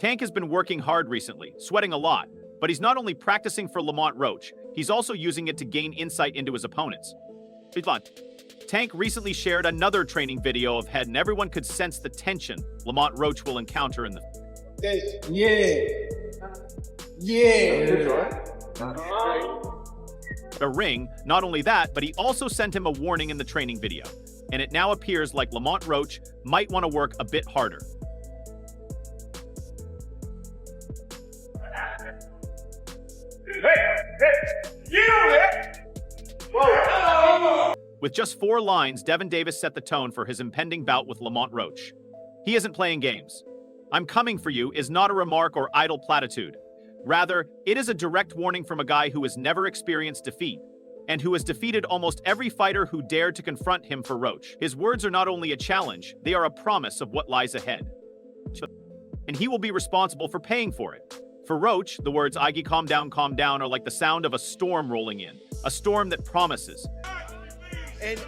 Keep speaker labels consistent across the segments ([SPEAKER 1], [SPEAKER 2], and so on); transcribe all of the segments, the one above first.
[SPEAKER 1] Tank has been working hard recently, sweating a lot, but he's not only practicing for Lamont Roach, he's also using it to gain insight into his opponents. Tank recently shared another training video of Head, and everyone could sense the tension Lamont Roach will encounter in the... a ring. Not only that, but he also sent him a warning in the training video, and it now appears like Lamont Roach might want to work a bit harder. With just 4 lines, Devin Davis set the tone for his impending bout with Lamont Roach. He isn't playing games. "I'm coming for you" is not a remark or idle platitude. Rather, it is a direct warning from a guy who has never experienced defeat, and who has defeated almost every fighter who dared to confront him for Roach. His words are not only a challenge, they are a promise of what lies ahead. And he will be responsible for paying for it. For Roach, the words "Iggy, calm down," are like the sound of a storm rolling in. A storm that promises.
[SPEAKER 2] And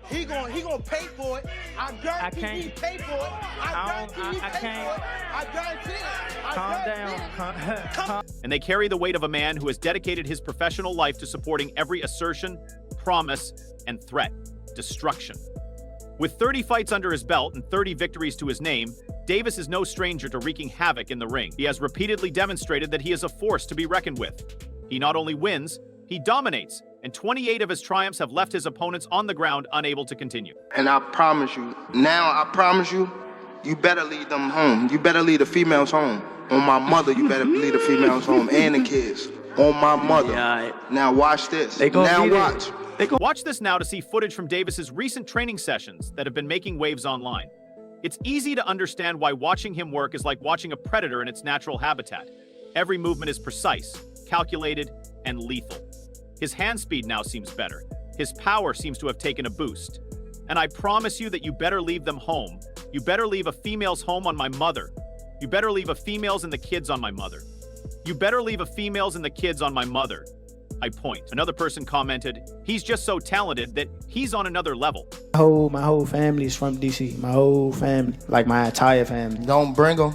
[SPEAKER 2] he gonna pay for it. I guarantee he pay for it. I guarantee he pay for it. I guarantee it.
[SPEAKER 3] Calm down.
[SPEAKER 1] And they carry the weight of a man who has dedicated his professional life to supporting every assertion, promise, and threat. Destruction. With 30 fights under his belt and 30 victories to his name, Davis is no stranger to wreaking havoc in the ring. He has repeatedly demonstrated that he is a force to be reckoned with. He not only wins, he dominates, and 28 of his triumphs have left his opponents on the ground unable to continue.
[SPEAKER 4] And I promise you, you better lead them home. You better lead the females home. On my mother, you better lead the females home and the kids. On my mother.
[SPEAKER 3] Yeah,
[SPEAKER 4] now watch this.
[SPEAKER 1] Watch this now to see footage from Davis's recent training sessions that have been making waves online. It's easy to understand why watching him work is like watching a predator in its natural habitat. Every movement is precise, calculated, and lethal. His hand speed now seems better. His power seems to have taken a boost. And I promise you that you better leave them home. You better leave a female's home on my mother. You better leave a female's and the kids on my mother. You better leave a female's and the kids on my mother. I point. Another person commented, "He's just so talented that he's on another level."
[SPEAKER 5] My whole family is from DC. My whole family, like my entire family.
[SPEAKER 4] Don't bring them.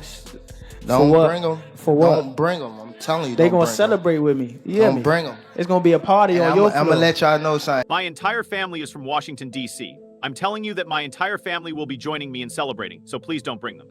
[SPEAKER 4] Don't bring them.
[SPEAKER 5] For what?
[SPEAKER 4] Don't bring them. I'm telling you.
[SPEAKER 5] They gonna celebrate with me.
[SPEAKER 4] Don't bring them.
[SPEAKER 5] It's gonna be a party on your floor.
[SPEAKER 4] I'm gonna let y'all know something.
[SPEAKER 1] My entire family is from Washington, D.C. I'm telling you that my entire family will be joining me in celebrating, so please don't bring them.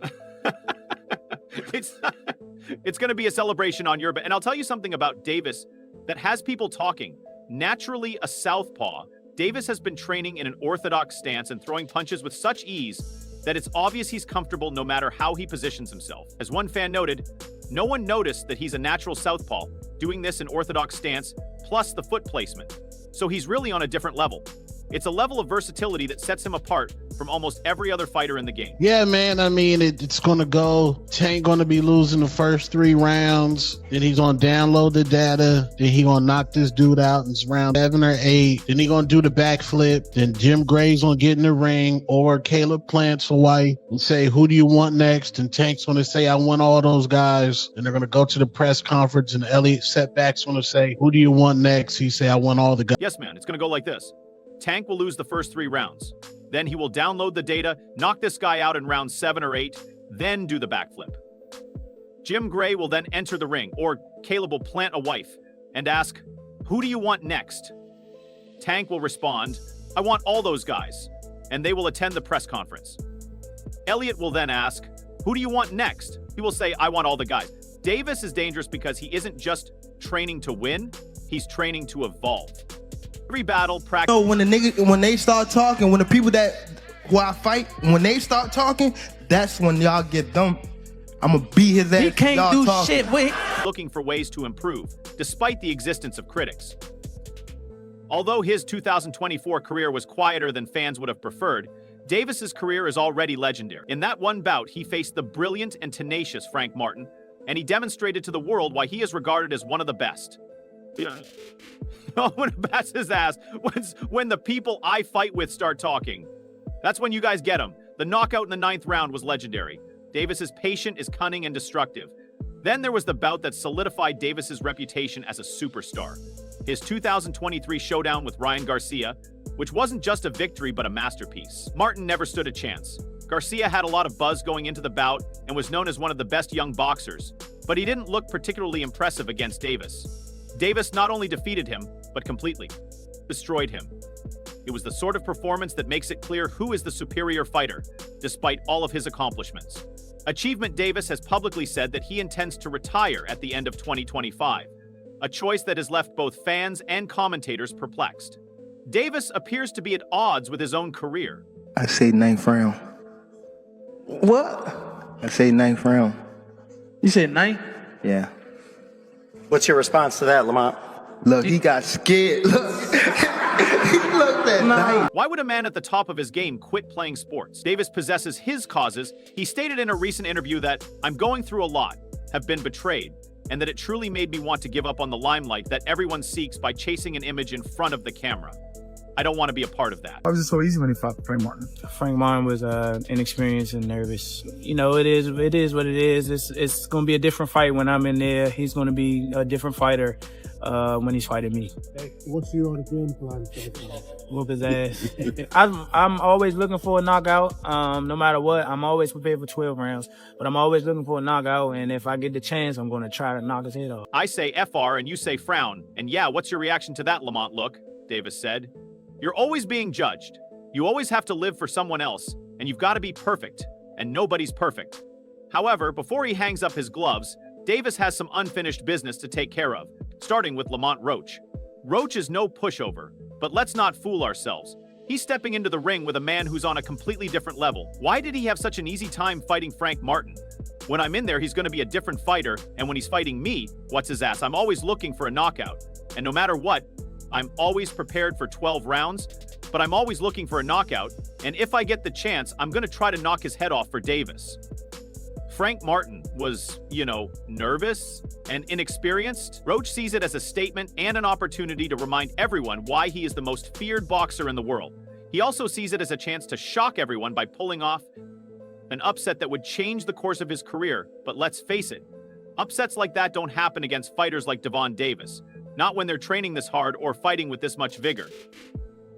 [SPEAKER 1] It's going to be a celebration on your... And I'll tell you something about Davis that has people talking. Naturally a southpaw, Davis has been training in an orthodox stance and throwing punches with such ease that it's obvious he's comfortable no matter how he positions himself. As one fan noted, no one noticed that he's a natural southpaw, doing this in orthodox stance, plus the foot placement. So he's really on a different level. It's a level of versatility that sets him apart from almost every other fighter in the game.
[SPEAKER 6] Yeah, man. I mean, it's going to go. Tank going to be losing the first 3 rounds. Then he's going to download the data. Then he going to knock this dude out in round 7 or 8. Then he going to do the backflip. Then Jim Gray's going to get in the ring, or Caleb Plants Hawaii, and say, "Who do you want next?" And Tank's going to say, "I want all those guys." And they're going to go to the press conference, and Elliot Setback's going to say, "Who do you want next?" He say, "I want all the guys."
[SPEAKER 1] Yes, man. It's going to go like this. Tank will lose the first 3 rounds. Then he will download the data, knock this guy out in round 7 or 8, then do the backflip. Jim Gray will then enter the ring, or Caleb will plant a wife and ask, "Who do you want next?" Tank will respond, "I want all those guys," and they will attend the press conference. Elliot will then ask, "Who do you want next?" He will say, "I want all the guys." Davis is dangerous because he isn't just training to win, he's training to evolve. Every battle, practice.
[SPEAKER 2] So when they start talking, when the people who I fight, when they start talking, that's when y'all get dumb. I'm gonna beat his ass.
[SPEAKER 3] He can't do shit with.
[SPEAKER 1] Looking for ways to improve, despite the existence of critics. Although his 2024 career was quieter than fans would have preferred, Davis's career is already legendary. In that one bout, he faced the brilliant and tenacious Frank Martin, and he demonstrated to the world why he is regarded as one of the best. I'm gonna pass his ass when the people I fight with start talking. That's when you guys get him. The knockout in the 9th round was legendary. Davis is patient, is cunning, and destructive. Then there was the bout that solidified Davis's reputation as a superstar. His 2023 showdown with Ryan Garcia, which wasn't just a victory but a masterpiece. Martin never stood a chance. Garcia had a lot of buzz going into the bout and was known as one of the best young boxers, but he didn't look particularly impressive against Davis. Davis not only defeated him, but completely destroyed him. It was the sort of performance that makes it clear who is the superior fighter, despite all of his accomplishments. Achievement Davis has publicly said that he intends to retire at the end of 2025, a choice that has left both fans and commentators perplexed. Davis appears to be at odds with his own career.
[SPEAKER 4] I say ninth round.
[SPEAKER 5] What?
[SPEAKER 4] I say ninth round.
[SPEAKER 5] You said 9?
[SPEAKER 4] Yeah.
[SPEAKER 5] What's your response to that, Lamont?
[SPEAKER 4] Look, he got scared. Look. He looked at night.
[SPEAKER 1] Why would a man at the top of his game quit playing sports? Davis possesses his causes. He stated in a recent interview that, "I'm going through a lot, have been betrayed, and that it truly made me want to give up on the limelight that everyone seeks by chasing an image in front of the camera. I don't want to be a part of that."
[SPEAKER 7] Why was it so easy when he fought Frank Martin?
[SPEAKER 3] Frank Martin was inexperienced and nervous. You know, it is what it is. It's going to be a different fight when I'm in there. He's going to be a different fighter when he's fighting me.
[SPEAKER 8] What's your game plan for the fight?
[SPEAKER 3] Whoop his ass. I'm always looking for a knockout. No matter what, I'm always prepared for 12 rounds. But I'm always looking for a knockout, and if I get the chance, I'm going to try to knock his head off.
[SPEAKER 1] I say FR and you say frown. And yeah, what's your reaction to that, Lamont? Look, Davis said. You're always being judged. You always have to live for someone else, and you've got to be perfect, and nobody's perfect. However, before he hangs up his gloves, Davis has some unfinished business to take care of, starting with Lamont Roach. Roach is no pushover, but let's not fool ourselves. He's stepping into the ring with a man who's on a completely different level. Why did he have such an easy time fighting Frank Martin? When I'm in there, he's going to be a different fighter, and when he's fighting me, what's his ass? I'm always looking for a knockout, and no matter what, I'm always prepared for 12 rounds, but I'm always looking for a knockout, and if I get the chance, I'm going to try to knock his head off for Davis. Frank Martin was, nervous and inexperienced. Roach sees it as a statement and an opportunity to remind everyone why he is the most feared boxer in the world. He also sees it as a chance to shock everyone by pulling off an upset that would change the course of his career, but let's face it, upsets like that don't happen against fighters like Gervonta Davis. Not when they're training this hard or fighting with this much vigor.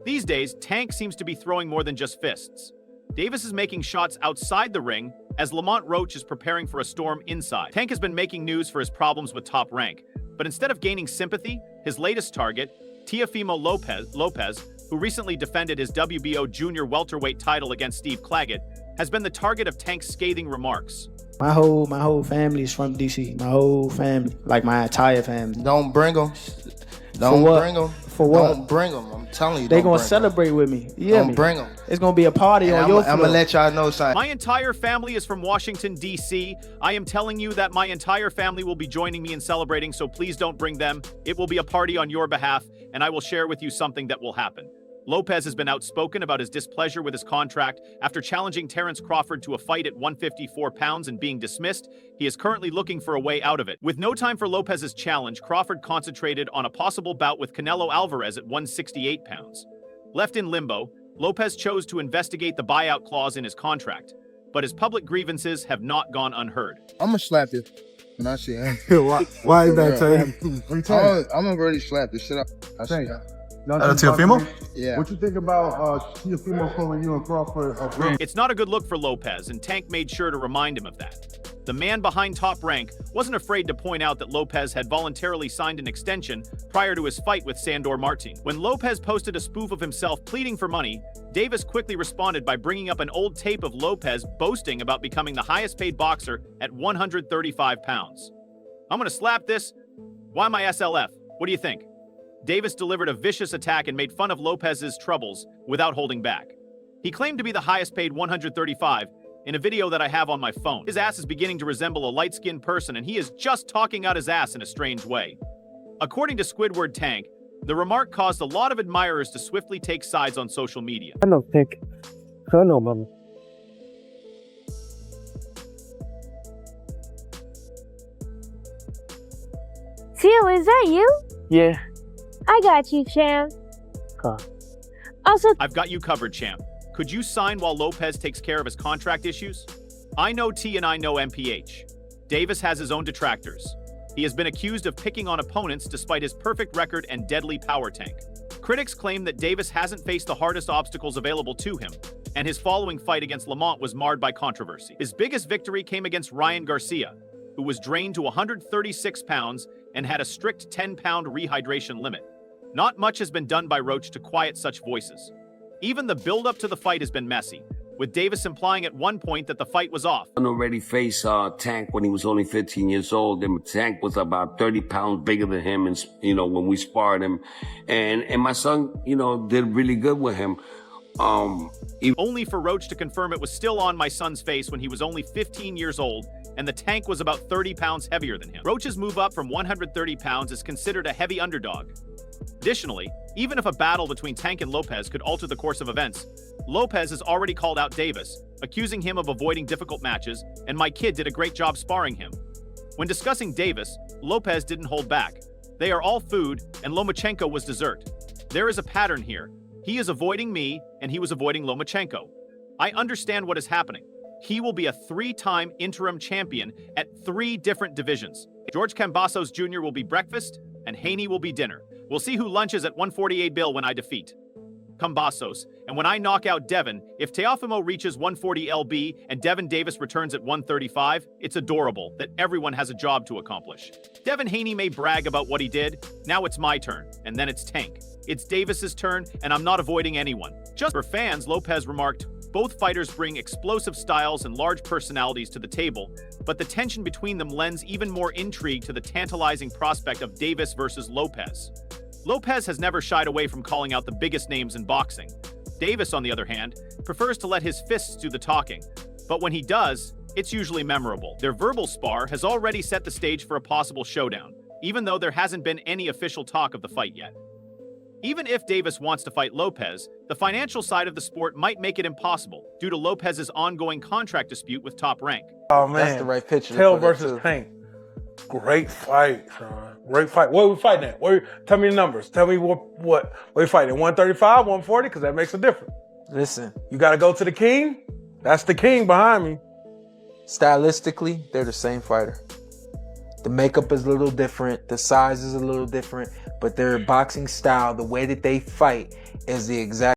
[SPEAKER 1] These days, Tank seems to be throwing more than just fists. Davis is making shots outside the ring as Lamont Roach is preparing for a storm inside. Tank has been making news for his problems with Top Rank, but instead of gaining sympathy, his latest target, Teofimo Lopez, who recently defended his WBO junior welterweight title against Steve Claggett, has been the target of Tank's scathing remarks.
[SPEAKER 5] My whole family is from DC. My whole family, like my entire family.
[SPEAKER 4] Don't bring them. Don't bring them.
[SPEAKER 5] For what?
[SPEAKER 4] Don't bring them. I'm telling you,
[SPEAKER 5] they
[SPEAKER 4] don't
[SPEAKER 5] gonna
[SPEAKER 4] bring
[SPEAKER 5] celebrate with me.
[SPEAKER 4] Don't bring them.
[SPEAKER 5] It's gonna be a party on your floor.
[SPEAKER 4] I'm gonna let y'all know something.
[SPEAKER 1] My entire family is from Washington, D.C. I am telling you that my entire family will be joining me in celebrating, so please don't bring them. It will be a party on your behalf, and I will share with you something that will happen. Lopez has been outspoken about his displeasure with his contract after challenging Terrence Crawford to a fight at 154 pounds and being dismissed. He is currently looking for a way out of it. With no time for Lopez's challenge, Crawford concentrated on a possible bout with Canelo Alvarez at 168 pounds. Left in limbo, Lopez chose to investigate the buyout clause in his contract, but his public grievances have not gone unheard.
[SPEAKER 4] I'm gonna slap you when I see him.
[SPEAKER 7] Why is that, Tay?
[SPEAKER 4] I'm gonna really slap this shit up.
[SPEAKER 7] Teofimo?
[SPEAKER 4] Yeah.
[SPEAKER 8] What you think about Teofimo calling you and Crawford a friend?
[SPEAKER 1] It's not a good look for Lopez, and Tank made sure to remind him of that. The man behind Top Rank wasn't afraid to point out that Lopez had voluntarily signed an extension prior to his fight with Sandor Martin. When Lopez posted a spoof of himself pleading for money, Davis quickly responded by bringing up an old tape of Lopez boasting about becoming the highest paid boxer at 135 pounds. I'm gonna slap this. Why my SLF? What do you think? Davis delivered a vicious attack and made fun of Lopez's troubles without holding back. He claimed to be the highest paid 135 in a video that I have on my phone. His ass is beginning to resemble a light-skinned person, and he is just talking out his ass in a strange way. According to Squidward Tank, the remark caused a lot of admirers to swiftly take sides on social media.
[SPEAKER 8] I don't think. I know, mama.
[SPEAKER 9] Phil, is that you?
[SPEAKER 8] Yeah.
[SPEAKER 9] I got you, champ.
[SPEAKER 8] Huh.
[SPEAKER 9] Also,
[SPEAKER 1] I've got you covered, champ. Could you sign while Lopez takes care of his contract issues? I know T and I know MPH. Davis has his own detractors. He has been accused of picking on opponents despite his perfect record and deadly power tank. Critics claim that Davis hasn't faced the hardest obstacles available to him, and his following fight against Lamont was marred by controversy. His biggest victory came against Ryan Garcia, who was drained to 136 pounds and had a strict 10-pound rehydration limit. Not much has been done by Roach to quiet such voices. Even the build-up to the fight has been messy, with Davis implying at one point that the fight was off.
[SPEAKER 10] I already faced Tank when he was only 15 years old, and Tank was about 30 pounds bigger than him, and when we sparred him, and my son, did really good with him.
[SPEAKER 1] Only for Roach to confirm it was still on my son's face when he was only 15 years old, and the Tank was about 30 pounds heavier than him. Roach's move up from 130 pounds is considered a heavy underdog. Additionally, even if a battle between Tank and Lopez could alter the course of events, Lopez has already called out Davis, accusing him of avoiding difficult matches, and my kid did a great job sparring him. When discussing Davis, Lopez didn't hold back. They are all food, and Lomachenko was dessert. There is a pattern here. He is avoiding me, and he was avoiding Lomachenko. I understand what is happening. He will be a 3-time interim champion at 3 different divisions. George Kambosos Jr. will be breakfast, and Haney will be dinner. We'll see who lunches at 148 Bill when I defeat Kambosos. And when I knock out Devin, if Teofimo reaches 140 LB and Devin Davis returns at 135, it's adorable that everyone has a job to accomplish. Devin Haney may brag about what he did. Now it's my turn, and then it's Tank. It's Davis's turn, and I'm not avoiding anyone. Just for fans, Lopez remarked, both fighters bring explosive styles and large personalities to the table, but the tension between them lends even more intrigue to the tantalizing prospect of Davis versus Lopez. Lopez has never shied away from calling out the biggest names in boxing. Davis, on the other hand, prefers to let his fists do the talking, but when he does, it's usually memorable. Their verbal spar has already set the stage for a possible showdown, even though there hasn't been any official talk of the fight yet. Even if Davis wants to fight Lopez, the financial side of the sport might make it impossible due to Lopez's ongoing contract dispute with Top Rank.
[SPEAKER 2] Oh man, that's the right picture.
[SPEAKER 11] Tail versus Tank. Great fight, Sean. Great fight. What are we fighting at? Tell me the numbers. Tell me what we fighting. 135, 140, because that makes a difference.
[SPEAKER 2] Listen,
[SPEAKER 11] you got to go to the king. That's the king behind me.
[SPEAKER 2] Stylistically, they're the same fighter. The makeup is a little different. The size is a little different. But their boxing style, the way that they fight, is the exact